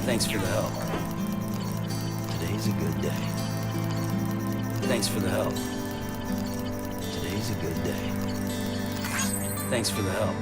Thanks for the help. Today's a good day. Thanks for the help. Today's a good day. Thanks for the help.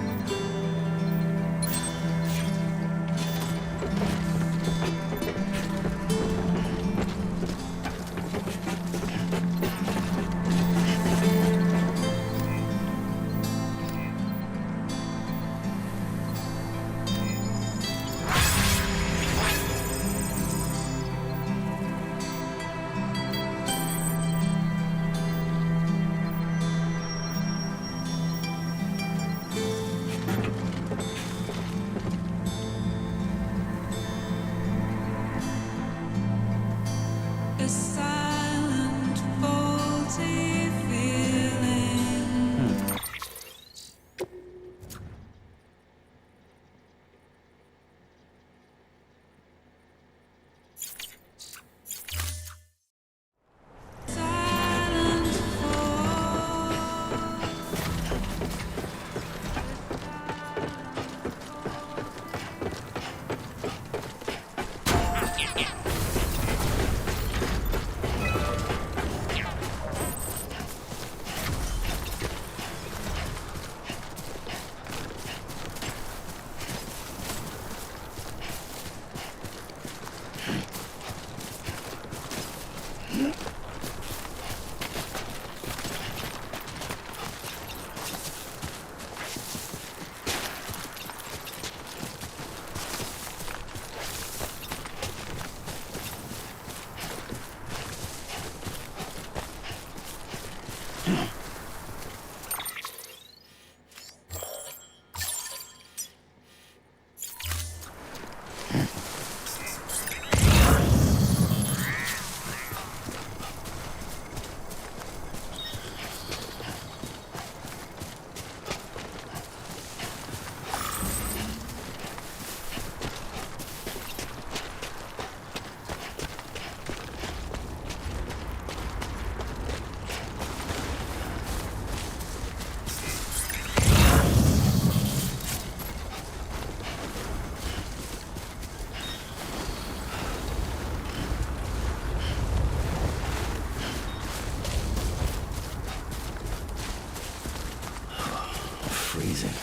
Freezing.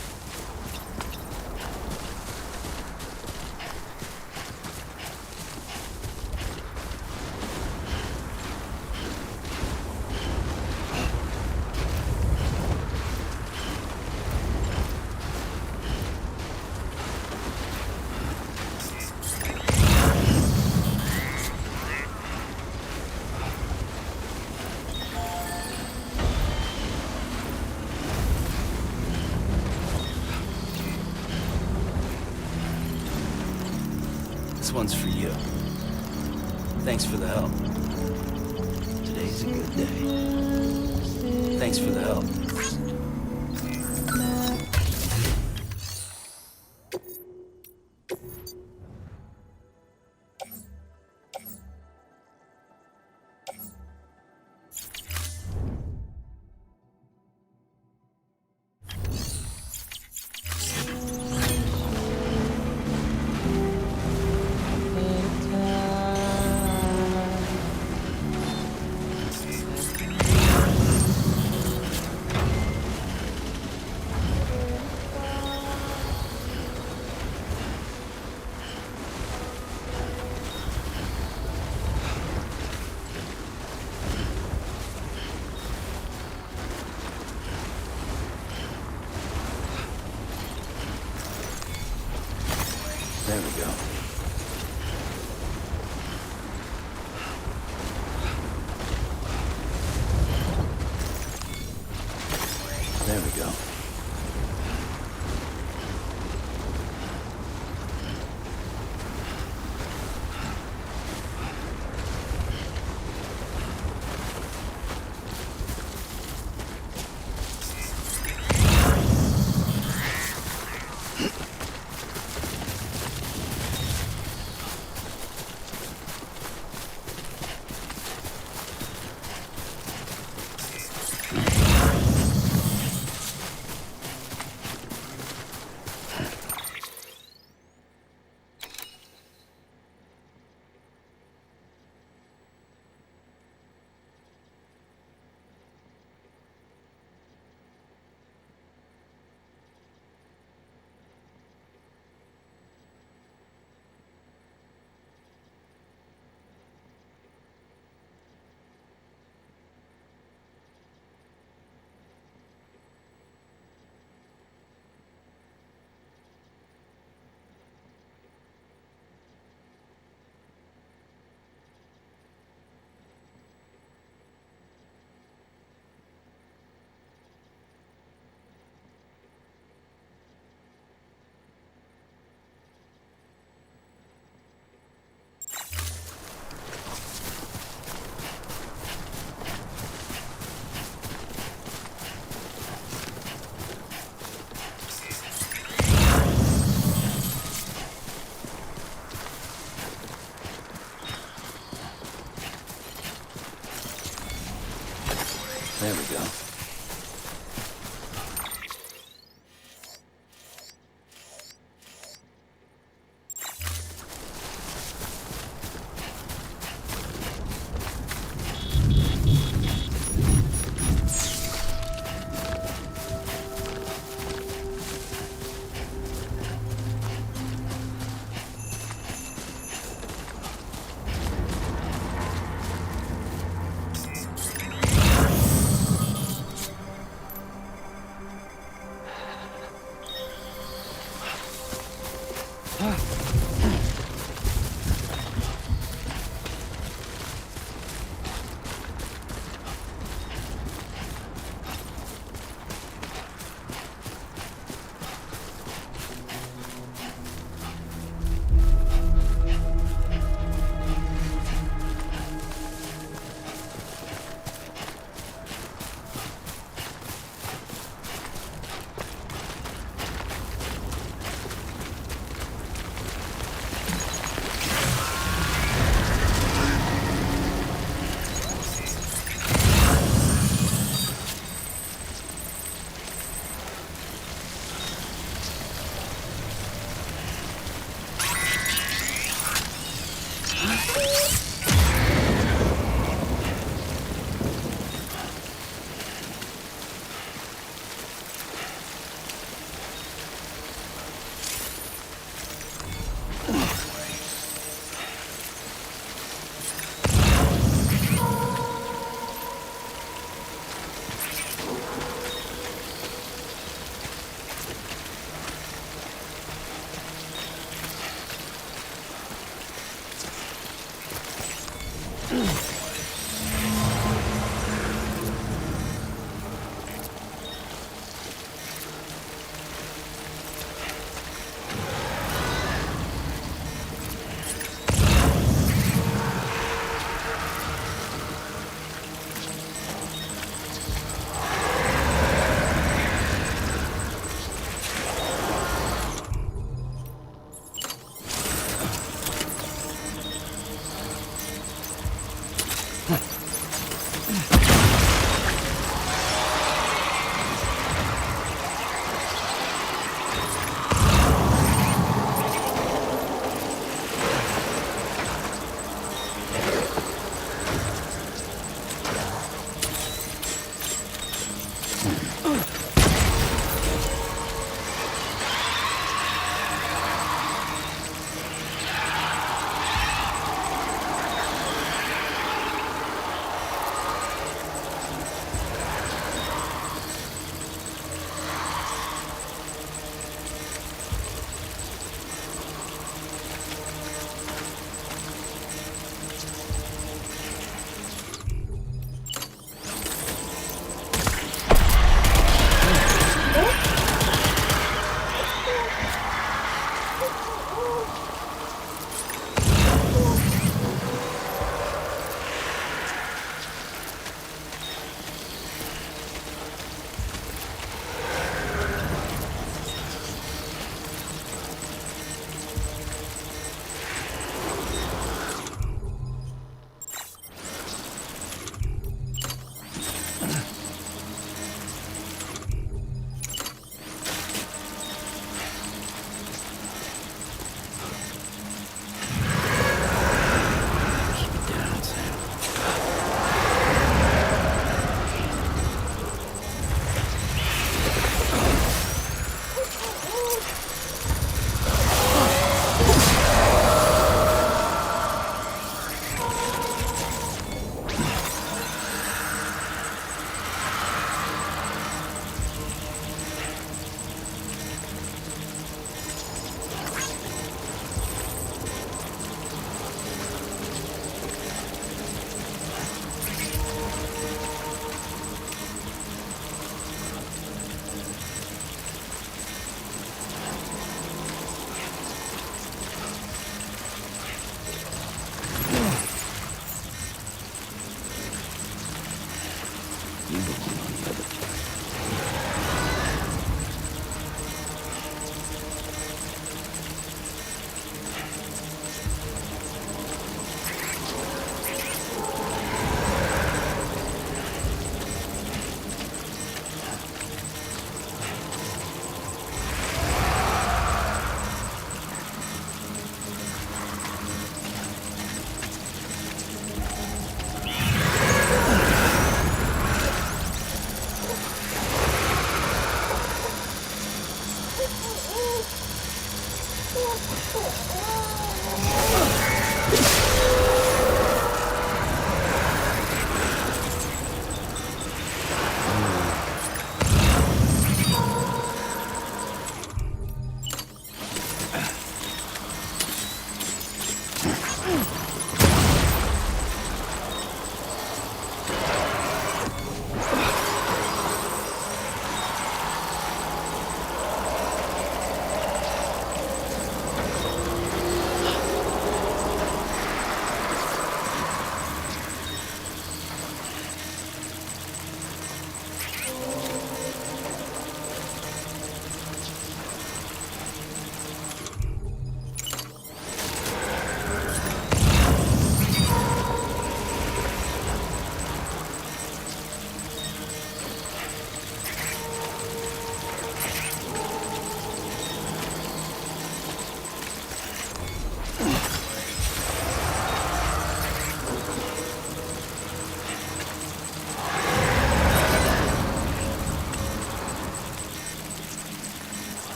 This one's for you. Thanks for the help. Today's a good day. Thanks for the help. There we go. There we go. There we go.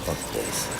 Fuck this.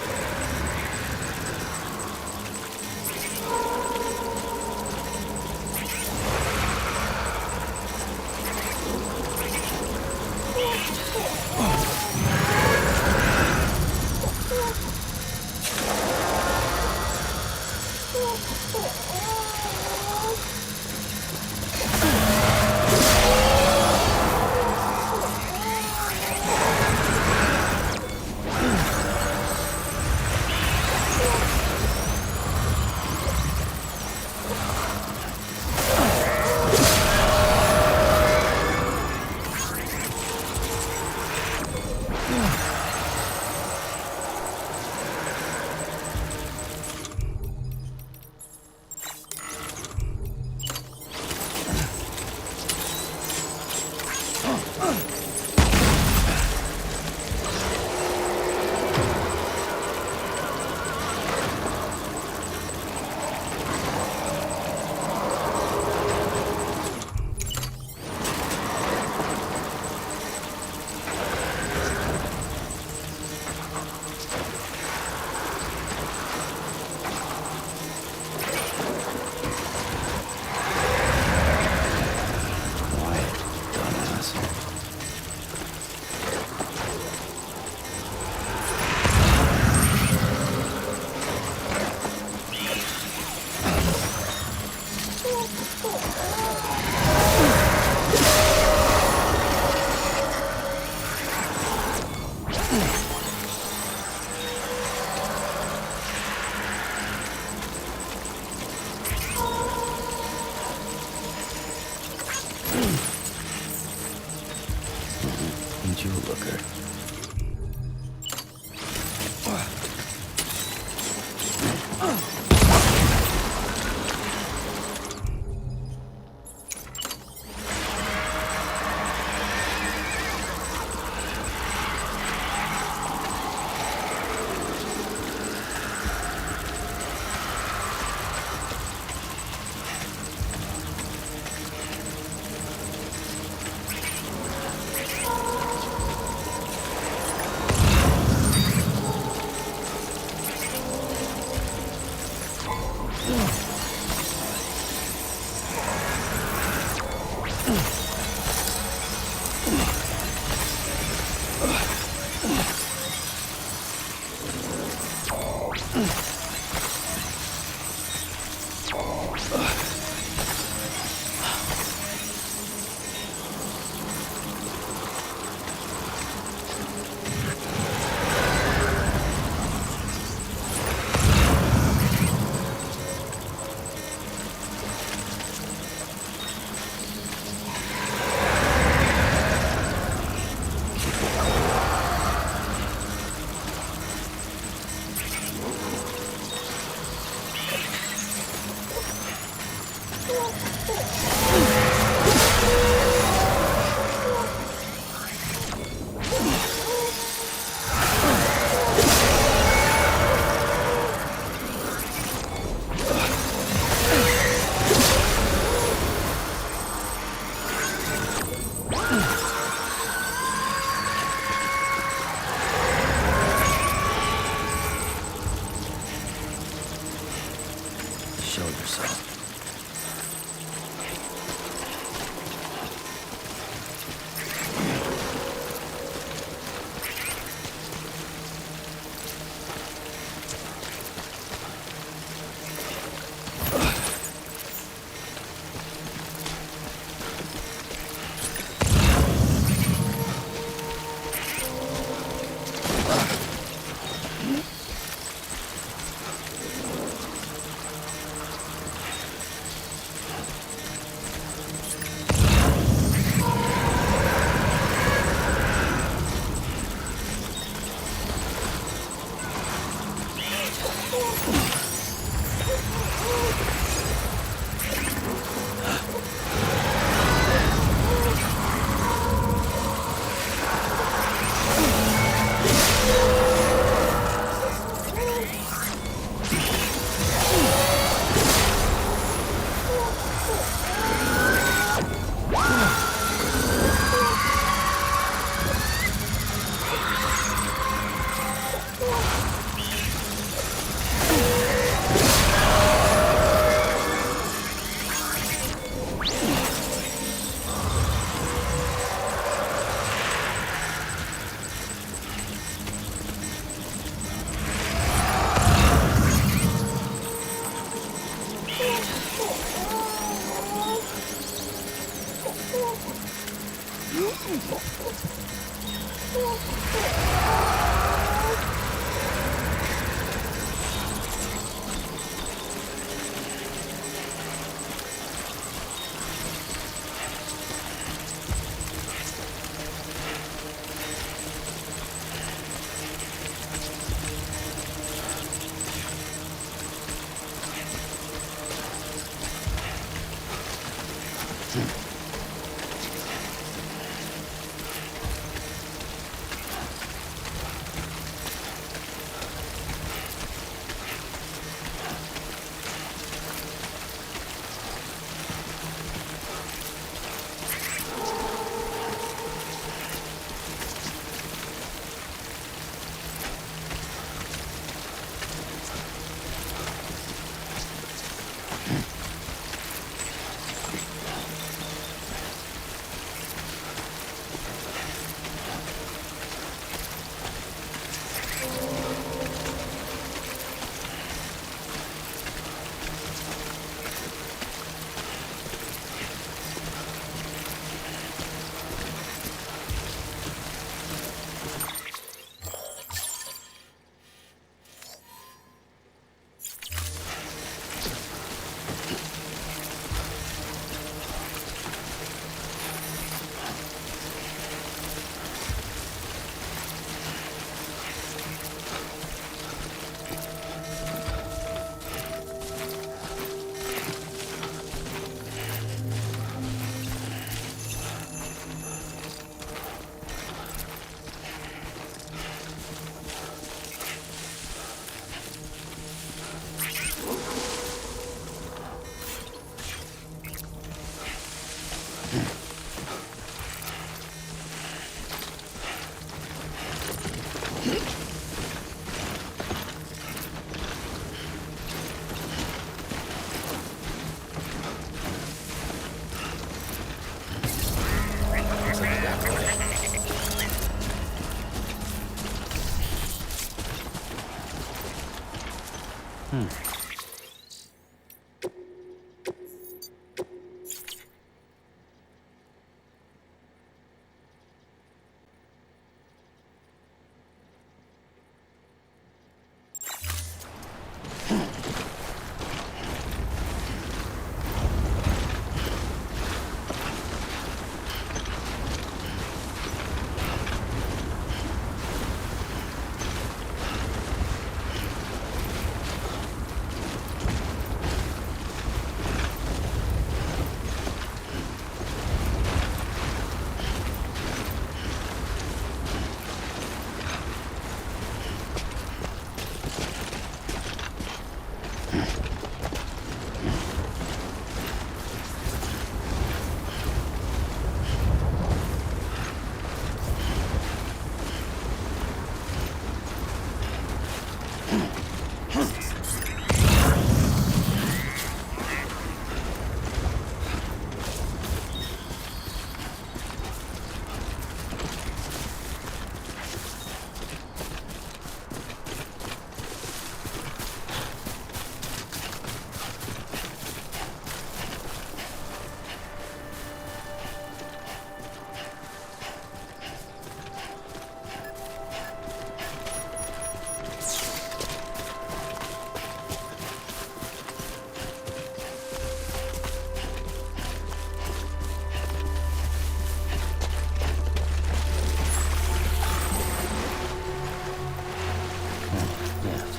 Ain't you a looker?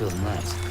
Feels nice.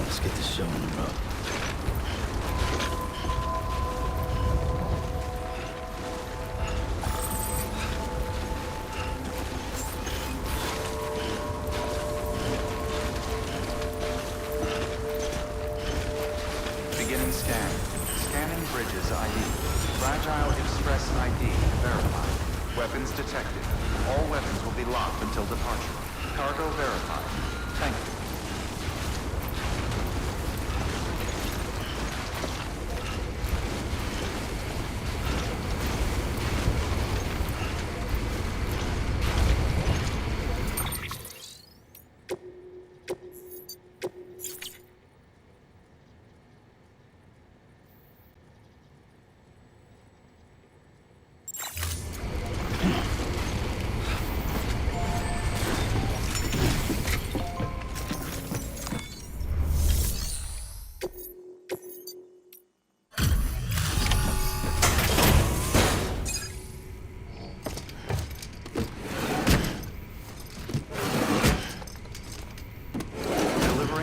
Let's get this show on the road. Beginning scan. Scanning bridges ID. Fragile Express ID verified. Weapons detected. All weapons will be locked until departure. Cargo verified. Thank you.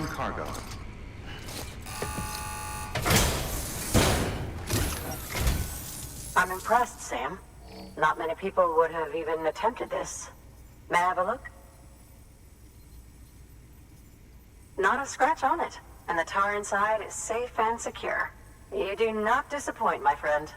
Cargo. I'm impressed, Sam. Not many people would have even attempted this. May I have a look? Not a scratch on it, and the tar inside is safe and secure. You do not disappoint, my friend.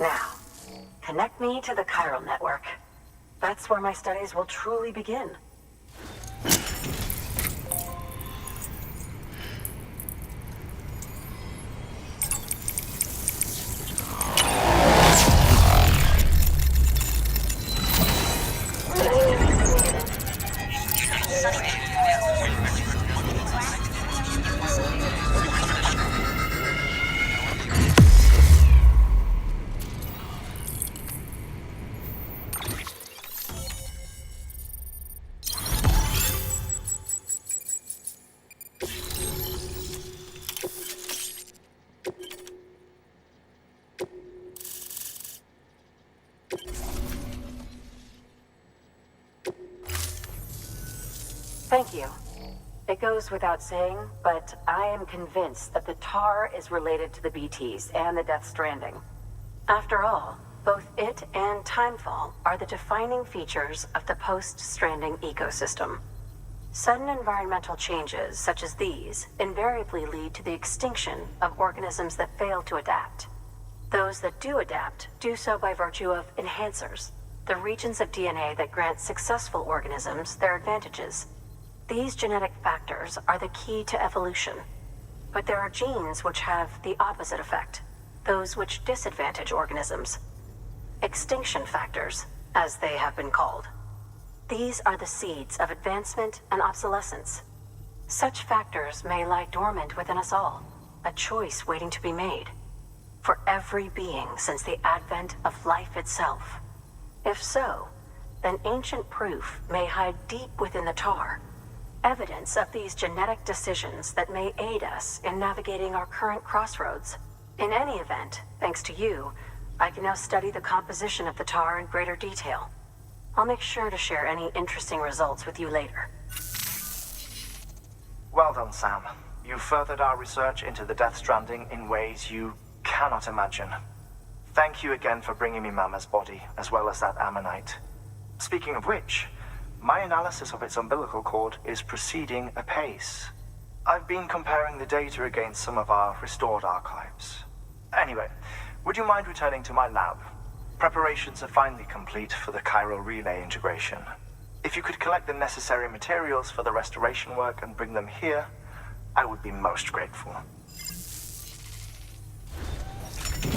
Now, connect me to the chiral network. That's where my studies will truly begin. Thank you. It goes without saying, but I am convinced that the tar is related to the BTs and the Death Stranding. After all, both it and Timefall are the defining features of the post-Stranding ecosystem. Sudden environmental changes such as these invariably lead to the extinction of organisms that fail to adapt. Those that do adapt do so by virtue of enhancers, the regions of DNA that grant successful organisms their advantages. These genetic factors are the key to evolution. But there are genes which have the opposite effect, those which disadvantage organisms. Extinction factors, as they have been called. These are the seeds of advancement and obsolescence. Such factors may lie dormant within us all, a choice waiting to be made. For every being since the advent of life itself. If so, then ancient proof may hide deep within the tar, evidence of these genetic decisions that may aid us in navigating our current crossroads. In any event, thanks to you, I can now study the composition of the tar in greater detail. I'll make sure to share any interesting results with you later. Well done, Sam. You furthered our research into the Death Stranding in ways you cannot imagine. Thank you again for bringing me Mama's body, as well as that ammonite. Speaking of which, my analysis of its umbilical cord is proceeding apace. I've been comparing the data against some of our restored archives. Anyway, would you mind returning to my lab? Preparations are finally complete for the chiral relay integration. If you could collect the necessary materials for the restoration work and bring them here, I would be most grateful.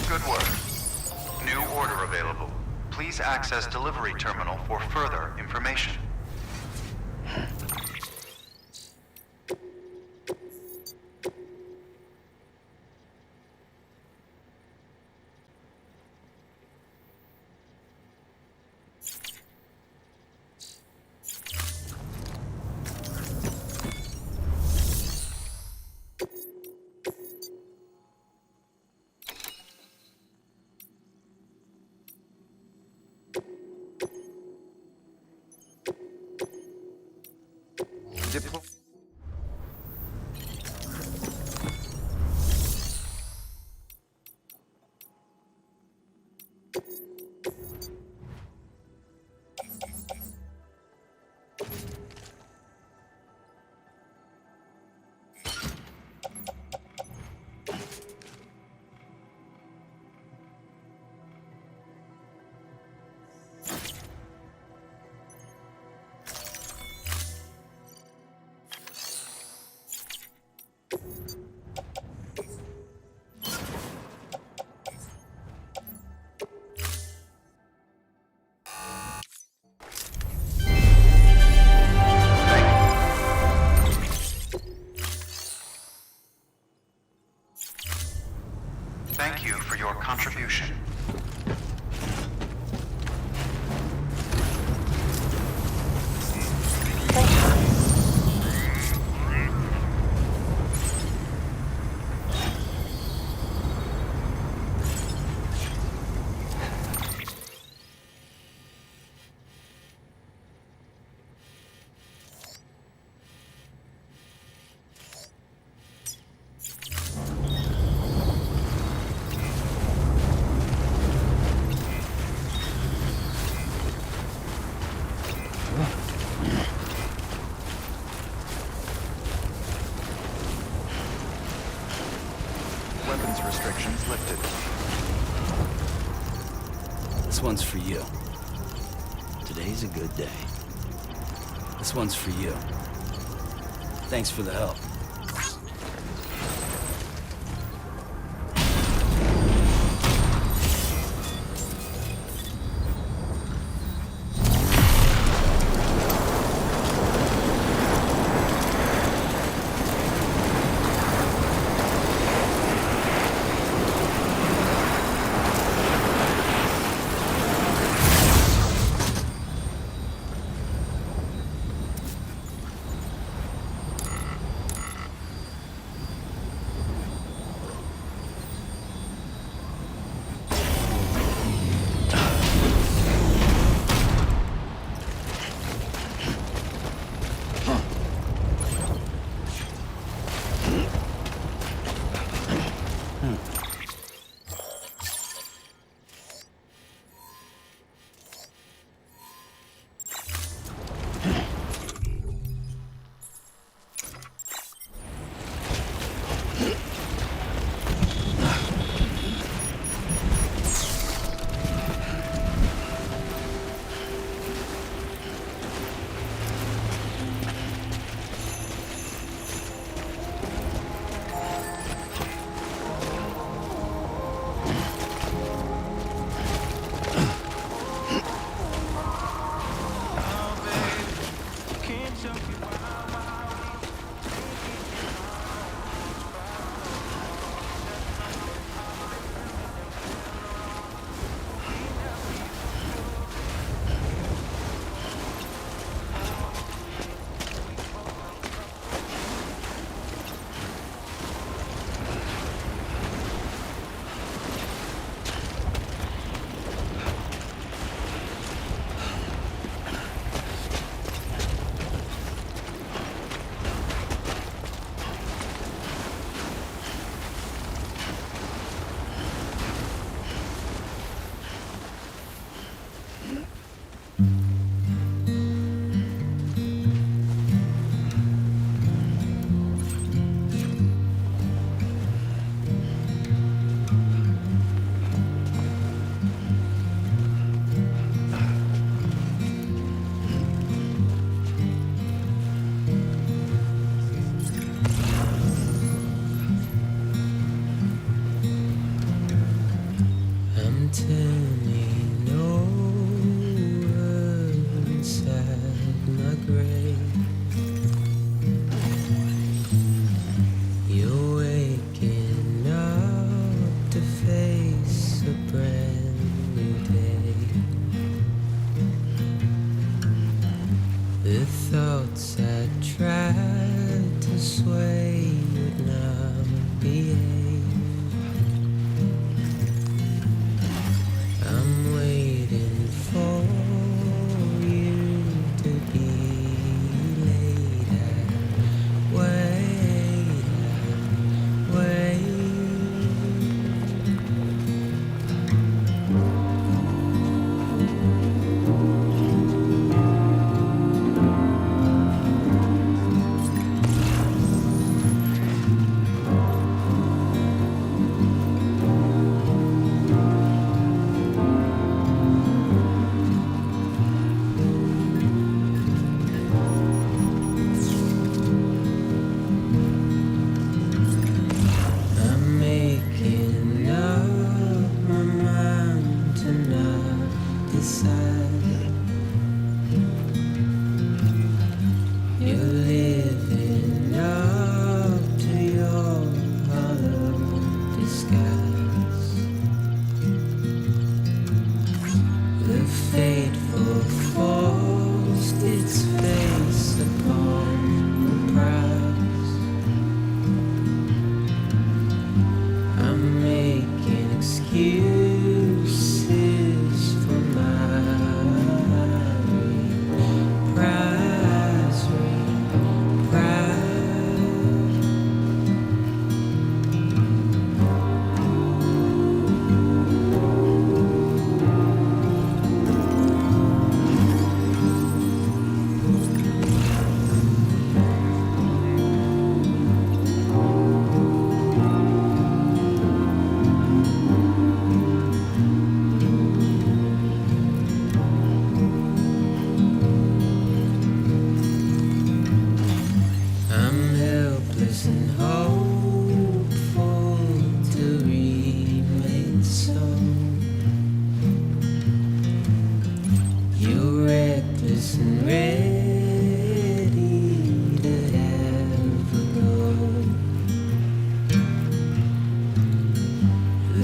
Good work. New order available. Please access delivery terminal for further information. Thank you for your contribution. Weapons restrictions lifted. This one's for you. Today's a good day. This one's for you. Thanks for the help. Turning over inside my grave. You're waking up to face a brand new day. The thoughts I tried to sway would not behave. I'm waiting for you to be later. Wait.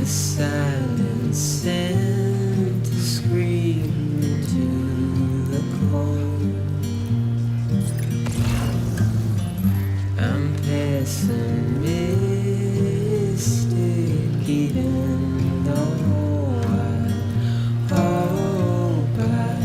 silence sent a scream to the cold. I'm pessimistic even though I hope I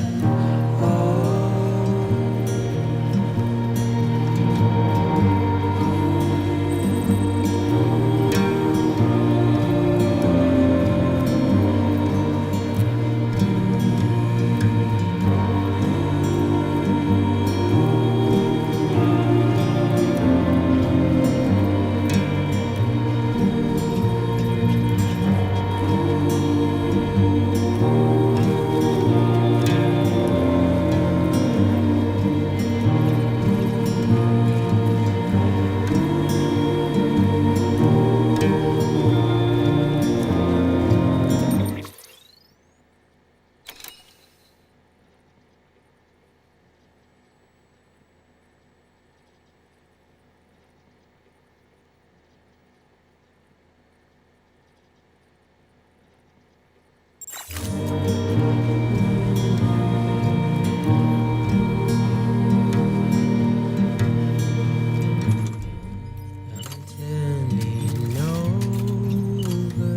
turning over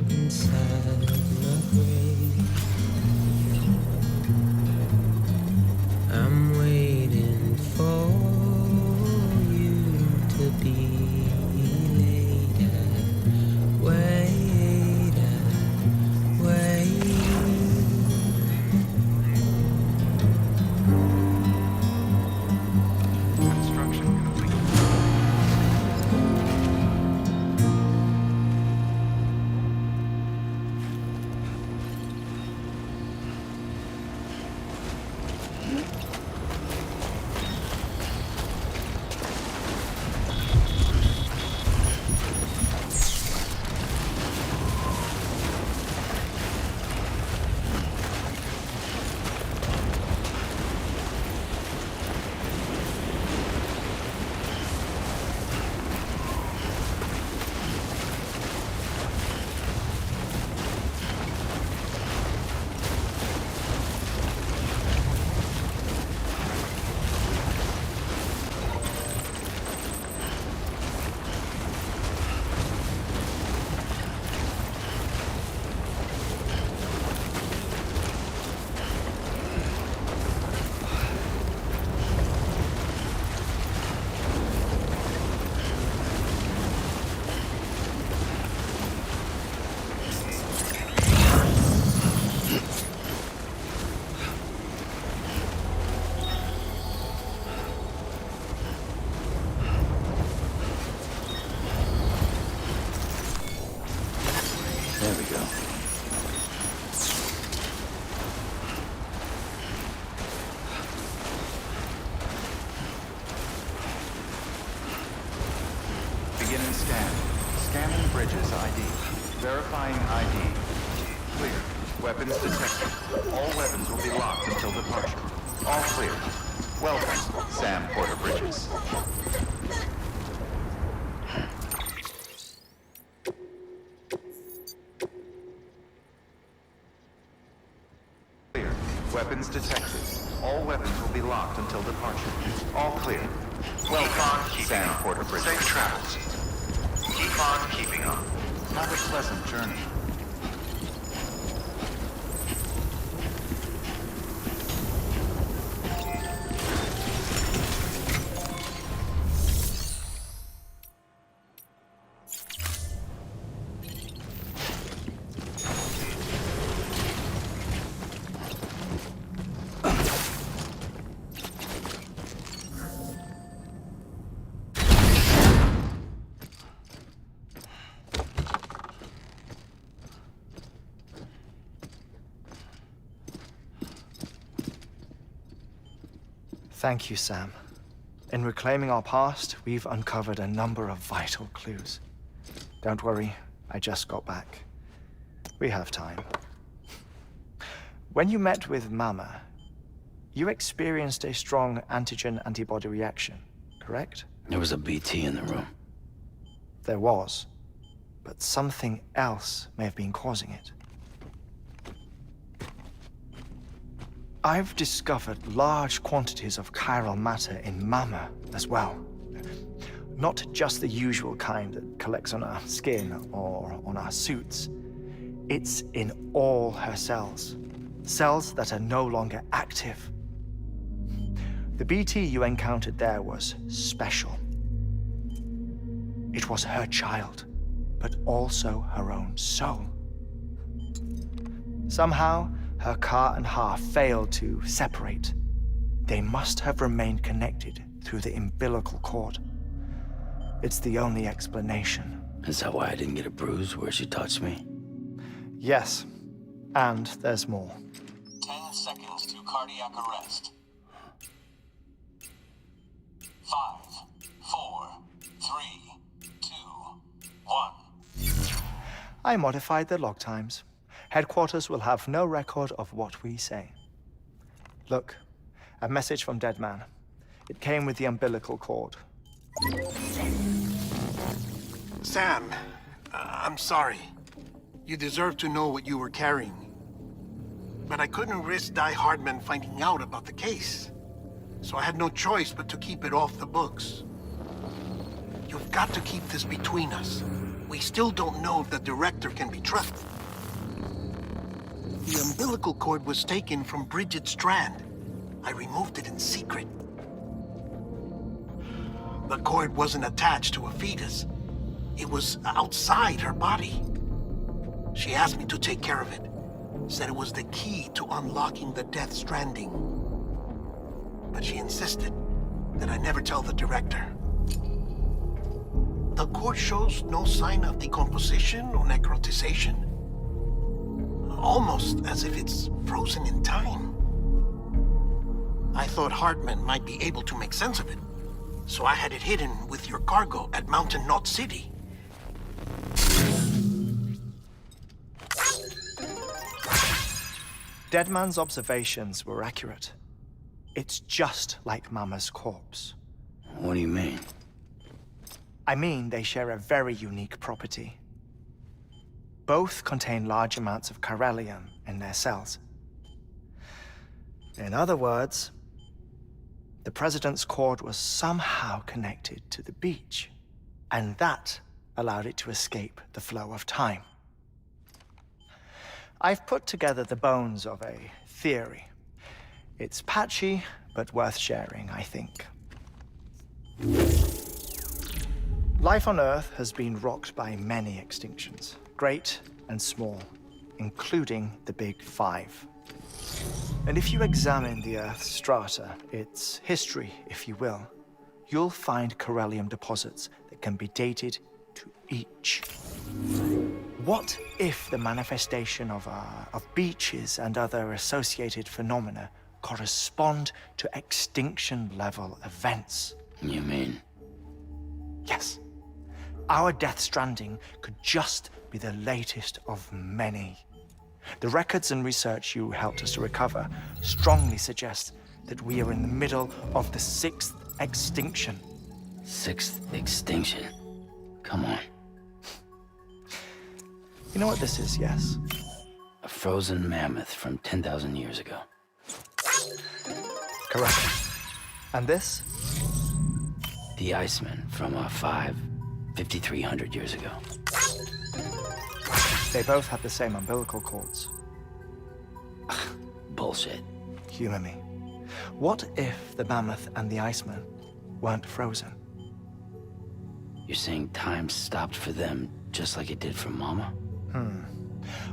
inside my grave. I'm waiting for you to be later. Wait, wait. Construction complete. There we go. Beginning scan. Scanning bridges ID. Verifying ID. Clear. Weapons detected. All weapons will be locked until departure. All clear. Welcome, Sam Porter Bridges. Clear. Weapons detected. All weapons will be locked until departure. All clear. Welcome, Sam Porter Bridges. Safe travels. Keep on keeping on. Have a pleasant journey. Thank you, Sam. In reclaiming our past, we've uncovered a number of vital clues. Don't worry, I just got back. We have time. When you met with Mama, you experienced a strong antigen-antibody reaction, correct? There was a BT in the room. There was. but something else may have been causing it. I've discovered large quantities of chiral matter in Mama as well. Not just the usual kind that collects on our skin or on our suits. It's in all her cells. Cells that are no longer active. The BT you encountered there was special. It was her child, but also her own soul. Somehow, her Ka and Ha failed to separate. They must have remained connected through the umbilical cord. It's the only explanation. Is that why I didn't get a bruise where she touched me? Yes, and there's more. 10 seconds to cardiac arrest. 5, 4, 3, 2, 1. I modified the log times. Headquarters will have no record of what we say. Look, a message from Dead Man. It came with the umbilical cord. Sam, I'm sorry. You deserve to know what you were carrying. But I couldn't risk Die Hardman finding out about the case. So I had no choice but to keep it off the books. You've got to keep this between us. We still don't know if the director can be trusted. The umbilical cord was taken from Bridget Strand. I removed it in secret. The cord wasn't attached to a fetus. It was outside her body. She asked me to take care of it. Said it was the key to unlocking the Death Stranding. But she insisted that I never tell the director. The cord shows no sign of decomposition or necrotization. Almost as if it's frozen in time. I thought Hartman might be able to make sense of it. So I had it hidden with your cargo at Mountain Knot City. Deadman's observations were accurate. It's just like Mama's corpse. What do you mean? I mean, they share a very unique property. Both contain large amounts of chiralium in their cells. In other words, the President's cord was somehow connected to the beach, and that allowed it to escape the flow of time. I've put together the bones of a theory. It's patchy, but worth sharing, I think. Life on Earth has been rocked by many extinctions, great and small, including the Big Five. And if you examine the Earth's strata, its history, if you will, you'll find chiralium deposits that can be dated to each. What if the manifestation of beaches and other associated phenomena correspond to extinction-level events? You mean? Yes. Our Death Stranding could just be the latest of many. The records and research you helped us to recover strongly suggest that we are in the middle of the 6th extinction. 6th extinction? Come on. You know what this is, yes? A frozen mammoth from 10,000 years ago. Correct. And this? The Iceman from 5,300 years ago. They both have the same umbilical cords. Bullshit. Humor me. What if the mammoth and the Iceman weren't frozen? You're saying time stopped for them just like it did for Mama?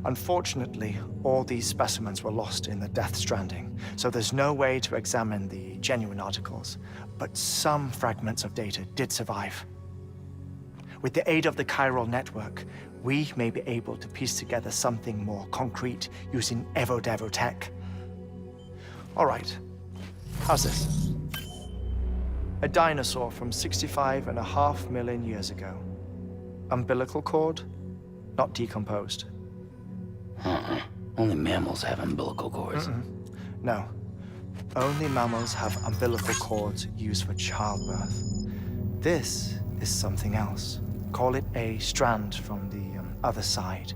Unfortunately, all these specimens were lost in the Death Stranding, so there's no way to examine the genuine articles, but some fragments of data did survive. With the aid of the chiral network, we may be able to piece together something more concrete using Evo-Devo tech. All right, how's this? A dinosaur from 65.5 million years ago. Umbilical cord, not decomposed. Only mammals have umbilical cords. No, only mammals have umbilical cords used for childbirth. This is something else. Call it a strand from the other side.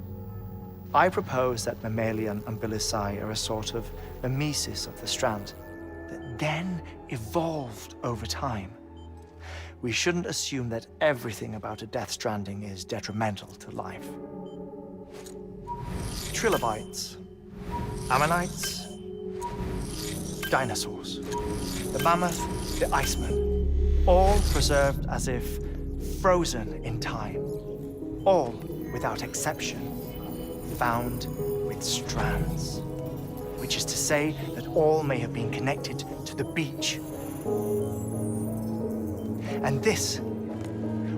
I propose that mammalian umbilici are a sort of mimesis of the strand that then evolved over time. We shouldn't assume that everything about a Death Stranding is detrimental to life. Trilobites, ammonites, dinosaurs, the mammoth, the iceman, all preserved as if frozen in time, all, without exception, found with strands, which is to say that all may have been connected to the beach. And this,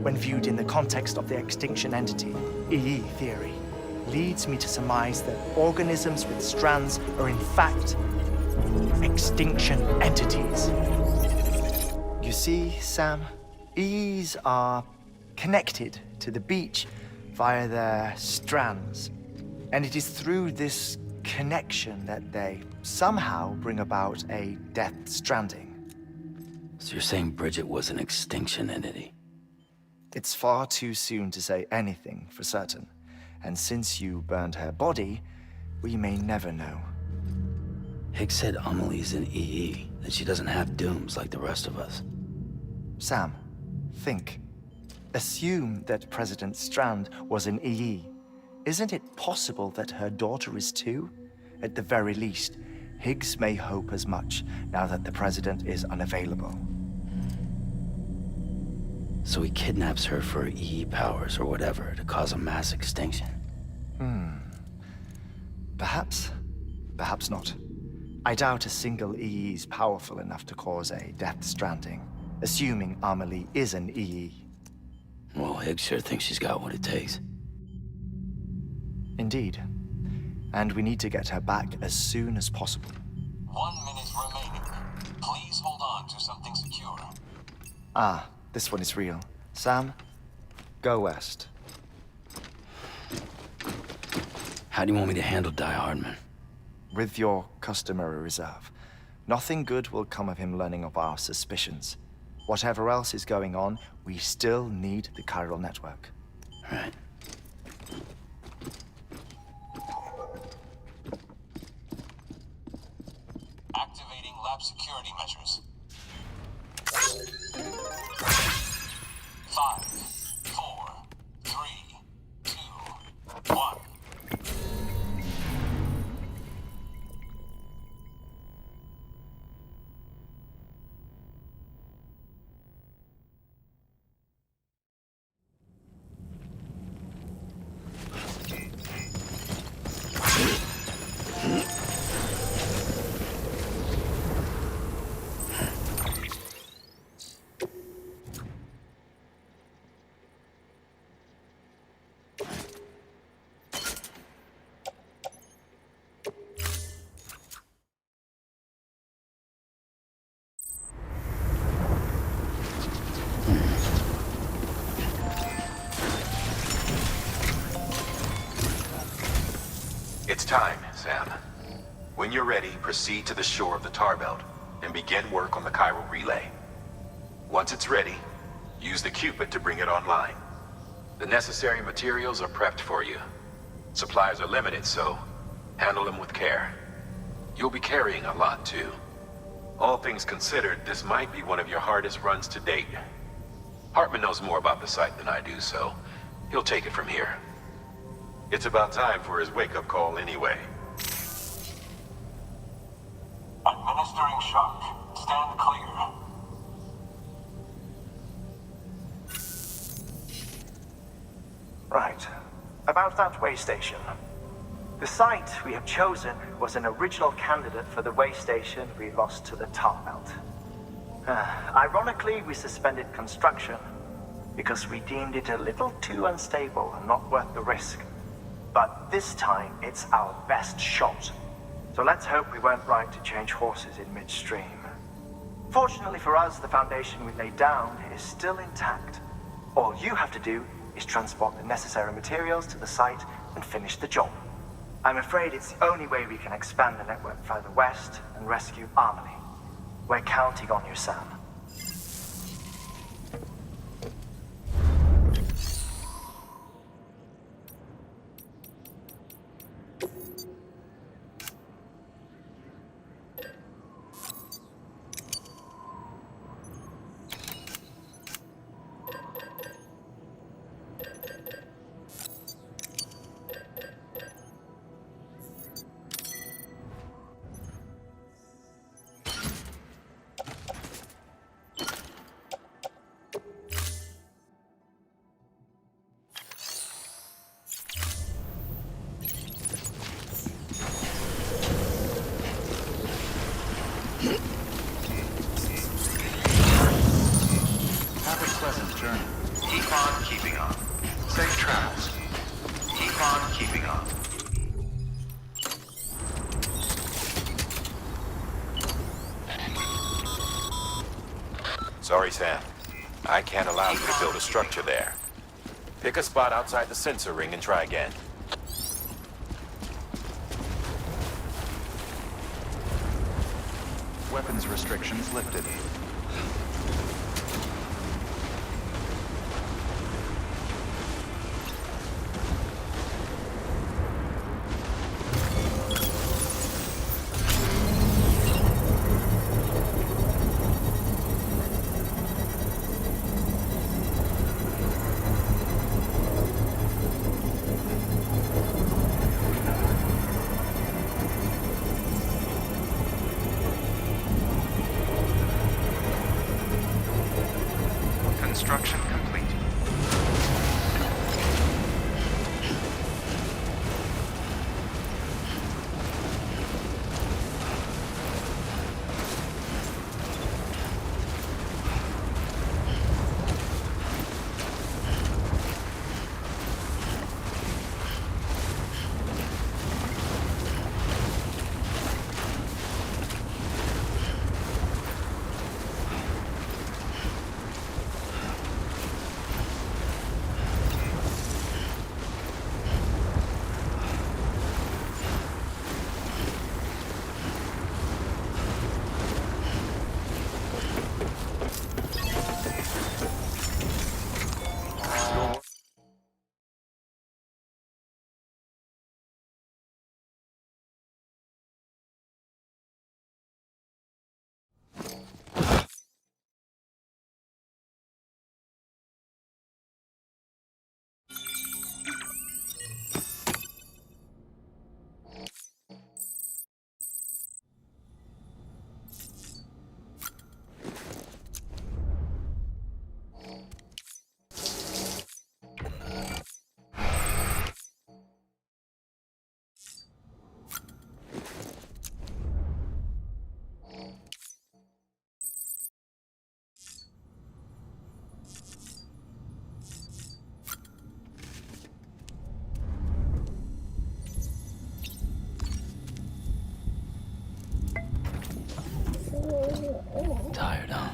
when viewed in the context of the extinction entity, EE theory, leads me to surmise that organisms with strands are in fact extinction entities. You see, Sam, EEs are connected to the beach via their strands. And it is through this connection that they somehow bring about a Death Stranding. So you're saying Bridget was an extinction entity? It's far too soon to say anything for certain. And since you burned her body, we may never know. Higgs said Amelie's an EE, that she doesn't have dooms like the rest of us. Sam, think. Assume that President Strand was an EE. Isn't it possible that her daughter is too? At the very least, Higgs may hope as much now that the president is unavailable. So he kidnaps her for EE powers or whatever to cause a mass extinction. Perhaps. Perhaps not. I doubt a single EE is powerful enough to cause a Death Stranding, assuming Amelie is an EE. Well, Higgs sure thinks she's got what it takes. Indeed. And we need to get her back as soon as possible. 1 minute remaining. Please hold on to something secure. Ah, this one is real. Sam, go west. How do you want me to handle Die Hardman? With your customary reserve. Nothing good will come of him learning of our suspicions. Whatever else is going on, we still need the chiral network. Right. Activating lab security measures. 5, 4, 3, 2, 1. It's time, Sam. When you're ready, proceed to the shore of the tar belt and begin work on the chiral relay. Once it's ready, use the Cupid to bring it online. The necessary materials are prepped for you. Supplies are limited, so handle them with care. You'll be carrying a lot, too. All things considered, this might be one of your hardest runs to date. Hartman knows more about the site than I do, so he'll take it from here. It's about time for his wake-up call anyway. Administering shock. Stand clear. Right. About that way station. The site we have chosen was an original candidate for the way station we lost to the tar belt. Ironically, we suspended construction because we deemed it a little too unstable and not worth the risk. But this time, it's our best shot. So let's hope we weren't right to change horses in midstream. Fortunately for us, the foundation we laid down is still intact. All you have to do is transport the necessary materials to the site and finish the job. I'm afraid it's the only way we can expand the network further west and rescue Amelie. We're counting on you, Sam. Sorry, Sam. I can't allow you to build a structure there. Pick a spot outside the sensor ring and try again. Weapons restrictions lifted. Construction complete. Tired, huh?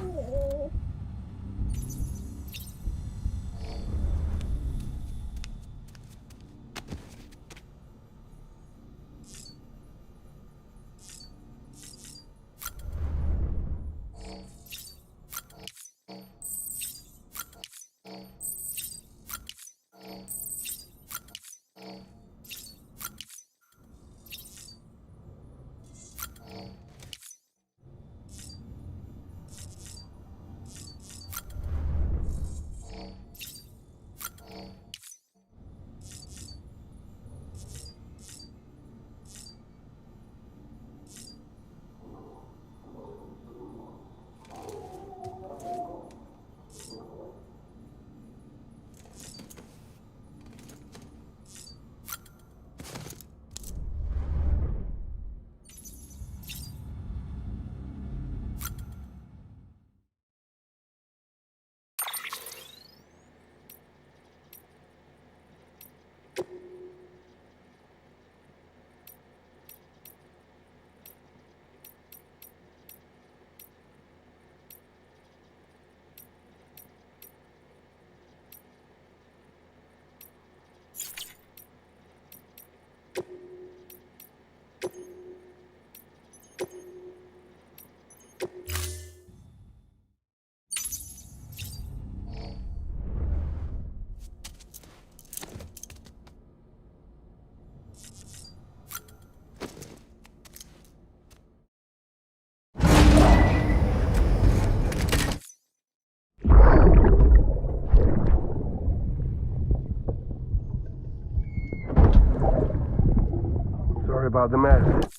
Sorry about the mess.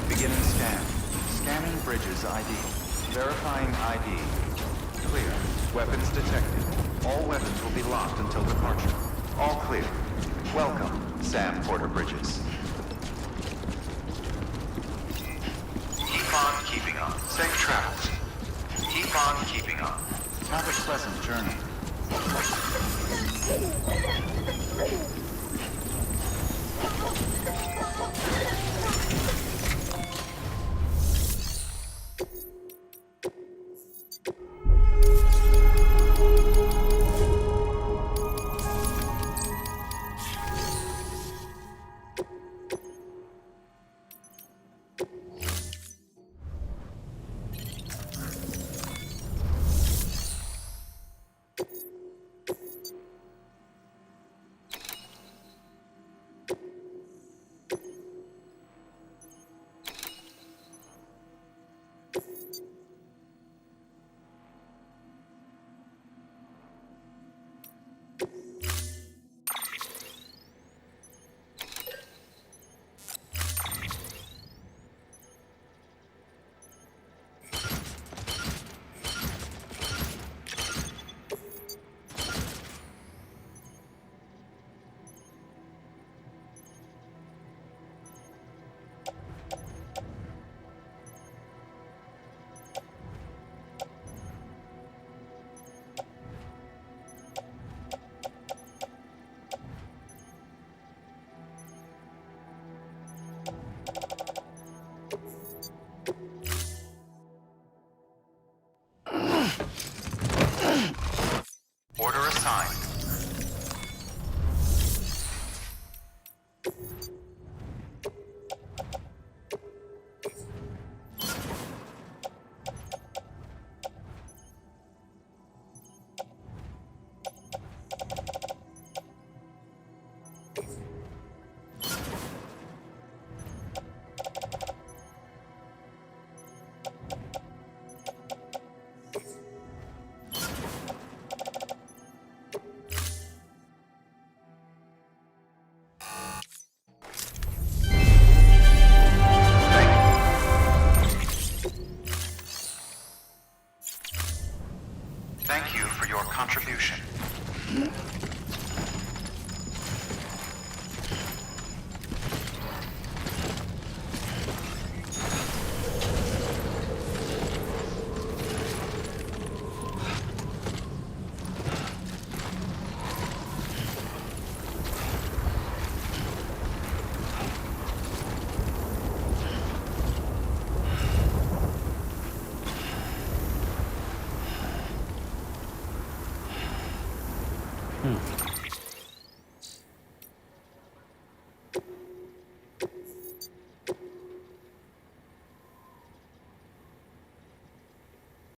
Beginning scan. Scanning bridges ID. Verifying ID. Clear. Weapons detected. All weapons will be locked until departure. All clear. Welcome, Sam Porter Bridges. Keep on keeping on. Safe travels. Keep on keeping on. Have a pleasant journey. Order assigned. Thank you for your contribution.